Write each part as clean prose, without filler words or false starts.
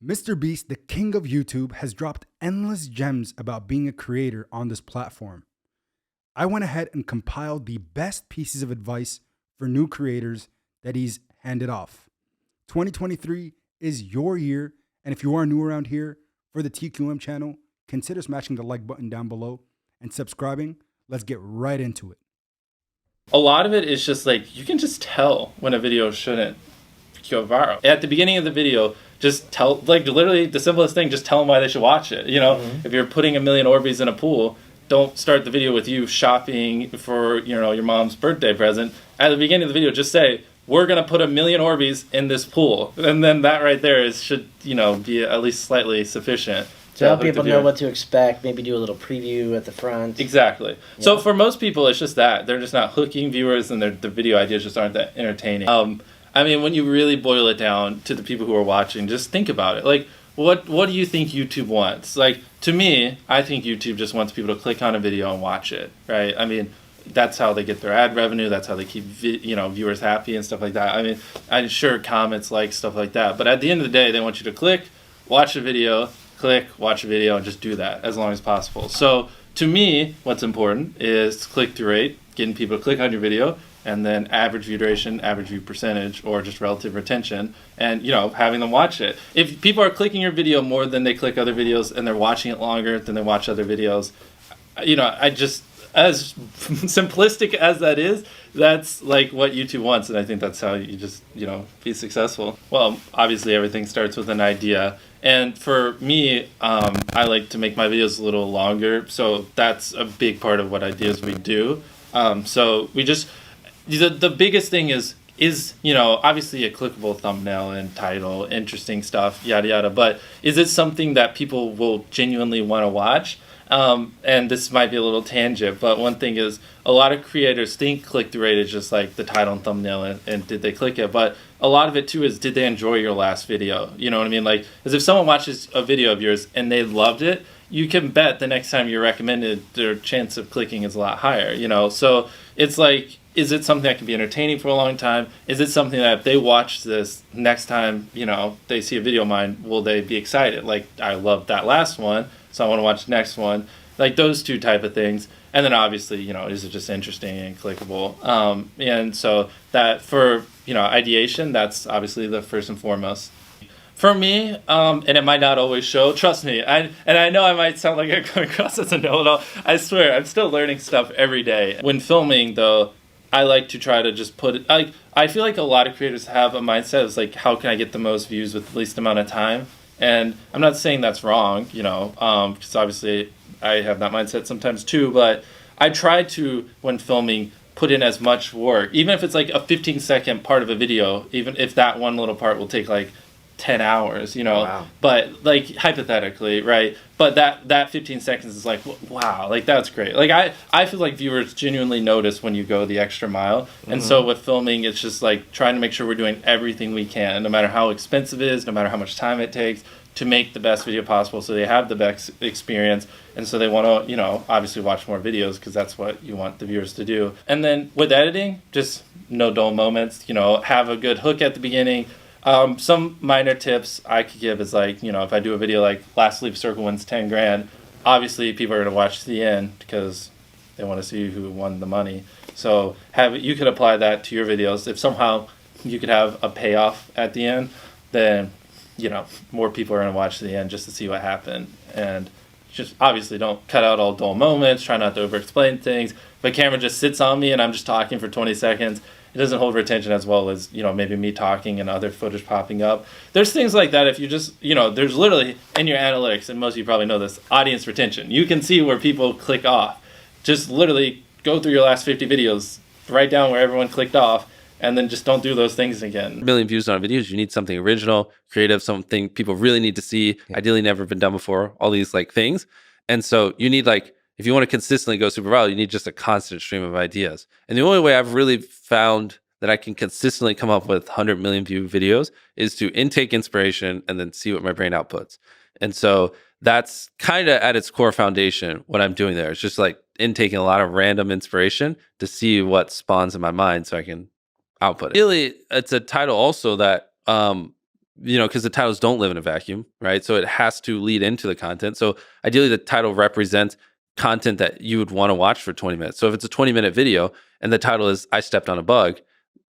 MrBeast, the king of YouTube, has dropped endless gems about being a creator on this platform. I went ahead and compiled the best pieces of advice for new creators that he's handed off. 2023 is your year, and if you are new around here for the TQM channel, consider smashing the like button down below and subscribing. Let's get right into it. A lot of it is just like, you can just tell when a video shouldn't go viral. At the beginning of the video, just tell, like literally the simplest thing, just tell them why they should watch it. You know, if you're putting 1 million Orbeez in a pool, don't start the video with you shopping for, you know, your mom's birthday present. At the beginning of the video, just say, we're going to put 1 million Orbeez in this pool. And then that right there should, you know, be at least slightly sufficient. To help people know what to expect, maybe do a little preview at the front. Exactly. Yeah. So for most people, it's just that. They're just not hooking viewers, and the video ideas just aren't that entertaining. I mean, when you really boil it down to the people who are watching, just think about it. Like, what do you think YouTube wants? Like, to me, I think YouTube just wants people to click on a video and watch it, right? I mean, that's how they get their ad revenue. That's how they keep, viewers happy and stuff like that. I mean, I'm sure comments, like, stuff like that. But at the end of the day, they want you to click, watch a video, click, watch a video, and just do that as long as possible. So to me, what's important is click-through rate, getting people to click on your video, and then average view duration, average view percentage, or just relative retention, and having them watch it. If people are clicking your video more than they click other videos, and they're watching it longer than they watch other videos, I just, as simplistic as that is, that's like what YouTube wants, and I think that's how you just, be successful. Well, obviously everything starts with an idea, and for me, I like to make my videos a little longer, so that's a big part of what ideas we do. So we just, the biggest thing is obviously a clickable thumbnail and title, interesting stuff, yada yada, but is it something that people will genuinely want to watch? And this might be a little tangent, but one thing is, a lot of creators think click-through rate is just like the title and thumbnail and did they click it, but a lot of it too is, did they enjoy your last video? You know what I mean? Like, as if someone watches a video of yours and they loved it, you can bet the next time you're recommended, their chance of clicking is a lot higher, So it's like, is it something that can be entertaining for a long time? Is it something that if they watch this next time, they see a video of mine, will they be excited? Like, I loved that last one, so I want to watch the next one. Like, those two type of things. And then obviously, is it just interesting and clickable? And so that for, ideation, that's obviously the first and foremost. For me, and it might not always show, trust me, and I know I might sound like I'm coming across as a know-it-all. I swear, I'm still learning stuff every day. When filming, though, I like to try to just put it, I feel like a lot of creators have a mindset of like, how can I get the most views with the least amount of time? And I'm not saying that's wrong, because obviously I have that mindset sometimes too, but I try to, when filming, put in as much work, even if it's like a 15-second part of a video, even if that one little part will take like 10 hours, Wow. But like hypothetically, right? But that 15 seconds is like, wow, like that's great. Like I feel like viewers genuinely notice when you go the extra mile. And so with filming, it's just like trying to make sure we're doing everything we can, no matter how expensive it is, no matter how much time it takes, to make the best video possible so they have the best experience. And so they want to, obviously watch more videos because that's what you want the viewers to do. And then with editing, just no dull moments, have a good hook at the beginning. Some minor tips I could give is like, if I do a video like last sleep circle wins 10 grand, obviously people are going to watch to the end because they want to see who won the money. So you could apply that to your videos. If somehow you could have a payoff at the end, then, more people are going to watch to the end just to see what happened. And just obviously don't cut out all dull moments, try not to over explain things. If the camera just sits on me and I'm just talking for 20 seconds, it doesn't hold retention as well as, maybe me talking and other footage popping up. There's things like that if you just, there's literally in your analytics, and most of you probably know this, audience retention. You can see where people click off. Just literally go through your last 50 videos, write down where everyone clicked off, and then just don't do those things again. 1 million views on videos, you need something original, creative, something people really need to see, ideally never been done before, all these like things. And so you need like, if you want to consistently go super viral, you need just a constant stream of ideas. And the only way I've really found that I can consistently come up with 100 million view videos is to intake inspiration and then see what my brain outputs. And so that's kind of at its core foundation what I'm doing there. It's just like intaking a lot of random inspiration to see what spawns in my mind so I can output it. Really, it's a title also that because the titles don't live in a vacuum, right? So it has to lead into the content. So ideally, the title represents content that you would want to watch for 20 minutes. So if it's a 20-minute video and the title is "I stepped on a bug,"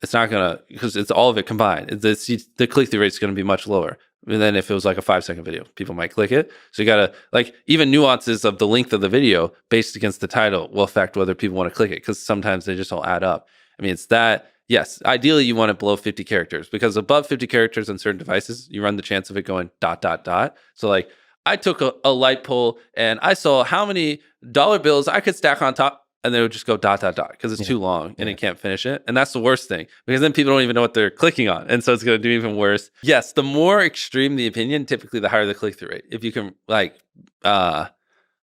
it's not gonna, because it's all of it combined. The click-through rate is going to be much lower. And then if it was like a 5-second video, people might click it. So you gotta, like, even nuances of the length of the video based against the title will affect whether people want to click it, because sometimes they just all add up. I mean, it's that. Yes, ideally you want it below 50 characters, because above 50 characters on certain devices, you run the chance of it going ... So like, I took a light pole and I saw how many dollar bills I could stack on top, and then it would just go ... because it's too long and it can't finish it. And that's the worst thing, because then people don't even know what they're clicking on. And so it's going to do even worse. Yes, the more extreme the opinion, typically the higher the click-through rate. If you can like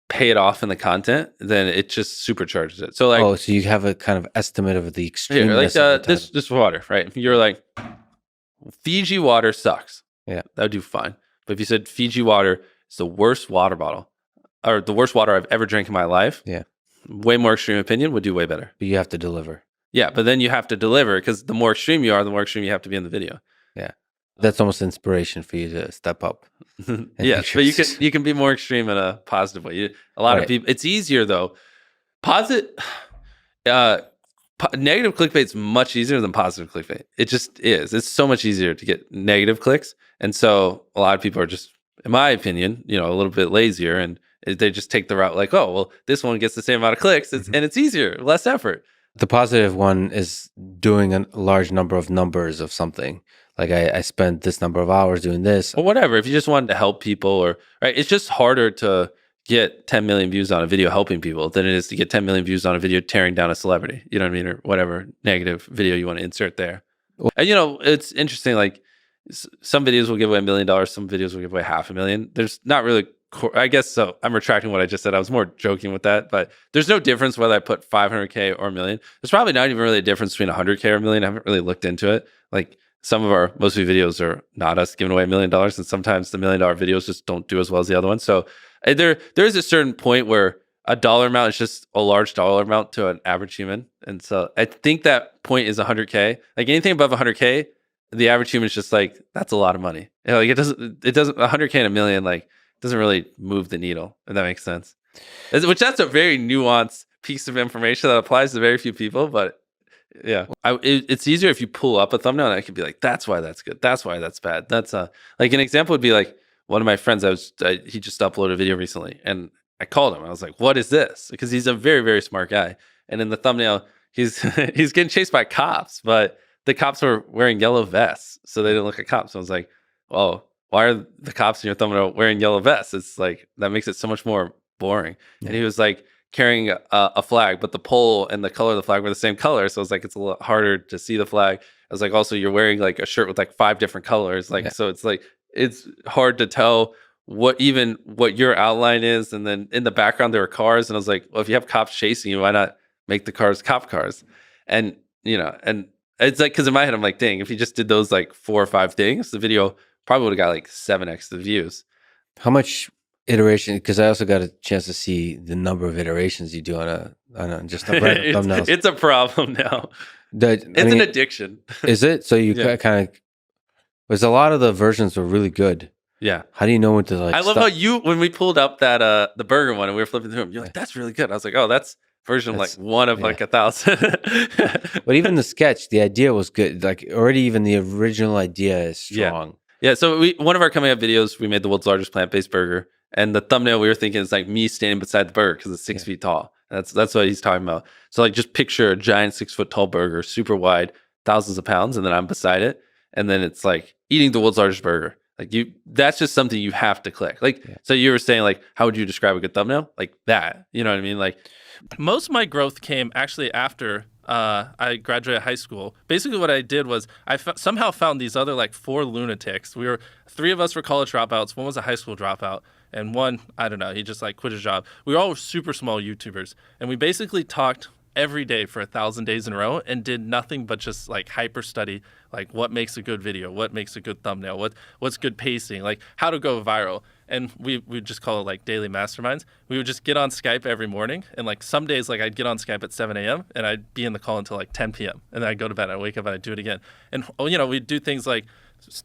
pay it off in the content, then it just supercharges it. So like, so you have a kind of estimate of the extreme. like this water, right? If you're like, Fiji water sucks. Yeah, that would do fine. But if you said Fiji water is the worst water bottle, or the worst water I've ever drank in my life, way more extreme opinion would do way better. But you have to deliver. Yeah, but then you have to deliver, because the more extreme you are, the more extreme you have to be in the video. Yeah, that's almost inspiration for you to step up. Yeah, but you can be more extreme in a positive way. A lot of people, it's easier though. Negative clickbait is much easier than positive clickbait. It just is. It's so much easier to get negative clicks, and so a lot of people are just, in my opinion, a little bit lazier, and they just take the route like, oh, well, this one gets the same amount of clicks, and it's easier, less effort. The positive one is doing a large number of numbers of something. Like I spent this number of hours doing this. Or whatever. If you just wanted to help people, right? It's just harder to get 10 million views on a video helping people than it is to get 10 million views on a video tearing down a celebrity. You know what I mean? Or whatever negative video you want to insert there. And it's interesting. Like, some videos will give away $1 million. Some videos will give away $500,000. There's not really, I guess so. I'm retracting what I just said. I was more joking with that, but there's no difference whether I put 500K or $1 million. There's probably not even really a difference between 100K or $1 million. I haven't really looked into it. Like, some of our most of the videos are not us giving away $1 million, and sometimes the $1 million videos just don't do as well as the other ones. So there is a certain point where a dollar amount is just a large dollar amount to an average human, and so I think that point is 100K. Like, anything above 100K, the average human is just like, that's a lot of money. Like, it doesn't 100K and $1 million like doesn't really move the needle, if that makes sense. Which, that's a very nuanced piece of information that applies to very few people, but. Yeah, it's easier if you pull up a thumbnail and I could be like, that's why that's good, that's why that's bad. That's like, an example would be like, one of my friends, he just uploaded a video recently, and I called him. I was like, what is this? Because he's a very, very smart guy, and in the thumbnail he's getting chased by cops, but the cops were wearing yellow vests, so they didn't look like cops. So I was like, well, why are the cops in your thumbnail wearing yellow vests? It's like, that makes it so much more boring. And he was like, carrying a flag, but the pole and the color of the flag were the same color. So it's like, it's a little harder to see the flag. I was like, also, you're wearing like a shirt with like 5 different colors. Like, so it's like, it's hard to tell what your outline is. And then in the background, there are cars. And I was like, well, if you have cops chasing you, why not make the cars cop cars? And, and it's like, because in my head, I'm like, dang, if you just did those like 4 or 5 things, the video probably would have got like 7x the views. How much iteration? Because I also got a chance to see the number of iterations you do on just a random thumbnails. It's a problem now. It's an addiction. Is it? So you kind of, because a lot of the versions were really good. Yeah. How do you know when to like? I love how when we pulled up that the burger one and we were flipping through them, you're like, that's really good. I was like, oh, that's version like 1 of like 1,000. But even the sketch, the idea was good. Like, already even the original idea is strong. Yeah. So one of our coming up videos, we made the world's largest plant-based burger. And the thumbnail we were thinking is like me standing beside the burger because it's 6 feet tall. That's what he's talking about. So like, just picture a giant 6 foot tall burger, super wide, thousands of pounds, and then I'm beside it, and then it's like eating the world's largest burger. Like, that's just something you have to click. Like, so you were saying like, how would you describe a good thumbnail? Like that, you know what I mean? Like, most of my growth came actually after I graduated high school. Basically, what I did was I somehow found these other like 4 lunatics. 3 of us were college dropouts. One was a high school dropout. And one, I don't know, he just like quit his job. We were all super small YouTubers. And we basically talked every day for 1,000 days in a row and did nothing but just like hyper study, like what makes a good video, what makes a good thumbnail, what's good pacing, like how to go viral. And we just call it like daily masterminds. We would just get on Skype every morning. And like some days, like I'd get on Skype at 7 a.m. and I'd be in the call until like 10 p.m. And then I'd go to bed, I'd wake up and I'd do it again. And, we'd do things like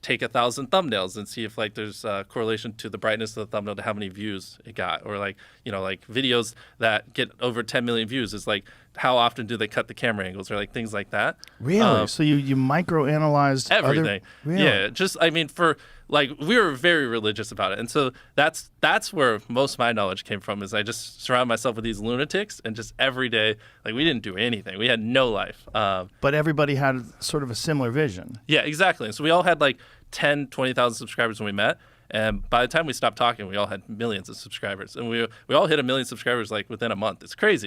take 1,000 thumbnails and see if like there's a correlation to the brightness of the thumbnail to how many views it got, or like, you know, like videos that get over 10 million views is like how often do they cut the camera angles, or like things like that. Really? So you micro-analyzed everything. Really? Yeah, just I mean, for like, we were very religious about it, and so that's where most of my knowledge came from. Is I just surround myself with these lunatics, and just every day, like, we didn't do anything. We had no life. But everybody had sort of a similar vision. Yeah, exactly. And so we all had like 10, 20,000 subscribers when we met. And by the time we stopped talking, we all had millions of subscribers. And we all hit 1 million subscribers like within a month. It's crazy.